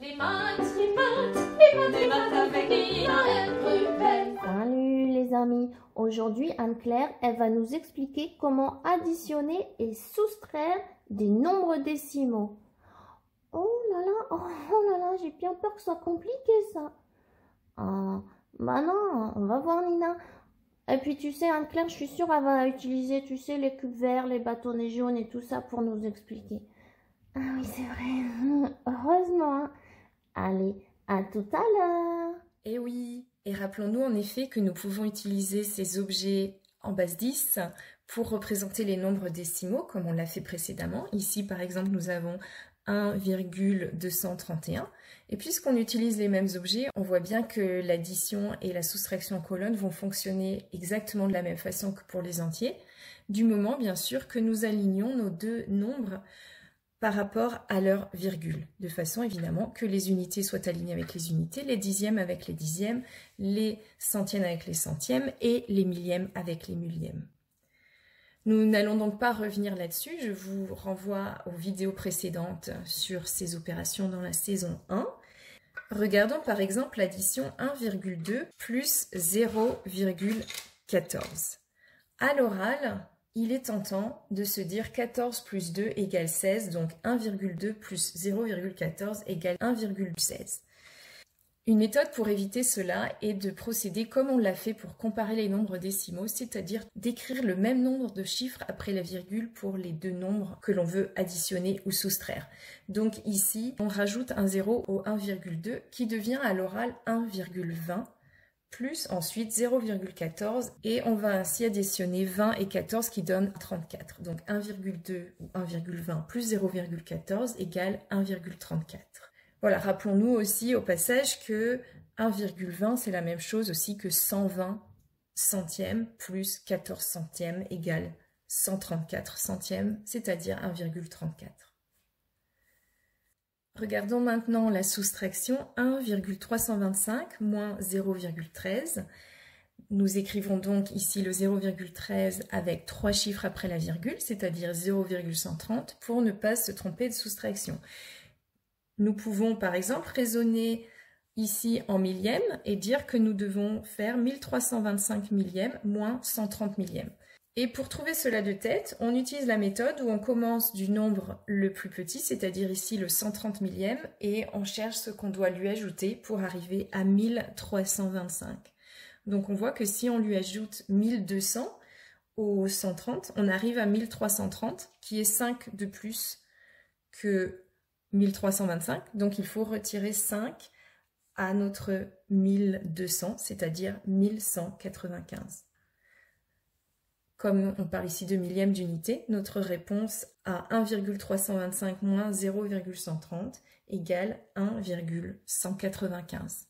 Les maths avec Ina Ruben. Salut les amis, aujourd'hui Anne-Claire, elle va nous expliquer comment additionner et soustraire des nombres décimaux. Oh là là, j'ai bien peur que ce soit compliqué ça. Bah non, on va voir Nina. Et puis tu sais Anne-Claire, je suis sûre elle va utiliser, tu sais, les cubes verts, les bâtonnets jaunes et tout ça pour nous expliquer. Ah oui, c'est vrai, heureusement. Hein. Allez, à tout à l'heure. Eh oui, et rappelons-nous en effet que nous pouvons utiliser ces objets en base 10 pour représenter les nombres décimaux comme on l'a fait précédemment. Ici par exemple nous avons 1,231 et puisqu'on utilise les mêmes objets, on voit bien que l'addition et la soustraction en colonne vont fonctionner exactement de la même façon que pour les entiers, du moment bien sûr que nous alignons nos deux nombres par rapport à leur virgule, de façon évidemment que les unités soient alignées avec les unités, les dixièmes avec les dixièmes, les centièmes avec les centièmes et les millièmes avec les millièmes. Nous n'allons donc pas revenir là-dessus, je vous renvoie aux vidéos précédentes sur ces opérations dans la saison 1. Regardons par exemple l'addition 1,2 plus 0,14. À l'oral, il est tentant de se dire 14 plus 2 égale 16, donc 1,2 plus 0,14 égale 1,16. Une méthode pour éviter cela est de procéder comme on l'a fait pour comparer les nombres décimaux, c'est-à-dire d'écrire le même nombre de chiffres après la virgule pour les deux nombres que l'on veut additionner ou soustraire. Donc ici, on rajoute un 0 au 1,2 qui devient à l'oral 1,20 plus ensuite 0,14 et on va ainsi additionner 20 et 14 qui donne 34. Donc 1,2 ou 1,20 plus 0,14 égale 1,34. Voilà, rappelons-nous aussi au passage que 1,20 c'est la même chose aussi que 120 centièmes plus 14 centièmes égale 134 centièmes, c'est-à-dire 1,34. Regardons maintenant la soustraction 1,325 moins 0,13. Nous écrivons donc ici le 0,13 avec 3 chiffres après la virgule, c'est-à-dire 0,130 pour ne pas se tromper de soustraction. Nous pouvons par exemple raisonner ici en millièmes et dire que nous devons faire 1325 millièmes moins 130 millièmes. Et pour trouver cela de tête, on utilise la méthode où on commence du nombre le plus petit, c'est-à-dire ici le 130 millième, et on cherche ce qu'on doit lui ajouter pour arriver à 1325. Donc on voit que si on lui ajoute 1200 au 130, on arrive à 1330, qui est 5 de plus que 1325. Donc il faut retirer 5 à notre 1200, c'est-à-dire 1195. Comme on parle ici de millième d'unité, notre réponse à 1,325 moins 0,130 égale 1,195.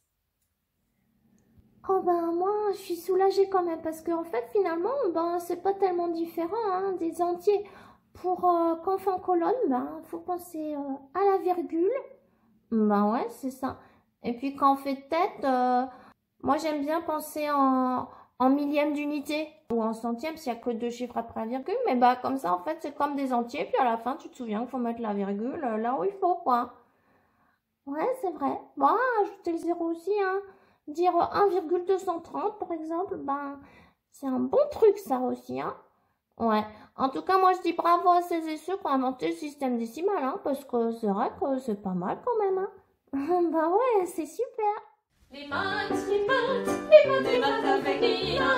Oh ben moi je suis soulagée quand même parce qu'en fait finalement ben c'est pas tellement différent hein, des entiers. Pour quand on fait en colonne, ben faut penser à la virgule. Ben ouais c'est ça. Et puis quand on fait tête, moi j'aime bien penser en millième d'unité ou en centième s'il n'y a que deux chiffres après la virgule. Mais bah comme ça en fait c'est comme des entiers. Puis à la fin tu te souviens qu'il faut mettre la virgule là où il faut quoi. Ouais c'est vrai. Bon ajouter le zéro aussi hein. Dire 1,230 par exemple, ben c'est un bon truc ça aussi hein. Ouais. En tout cas moi je dis bravo à celles et ceux qui ont inventé le système décimal hein. Parce que c'est vrai que c'est pas mal quand même hein. Bah ouais c'est super. Les maths avec Ina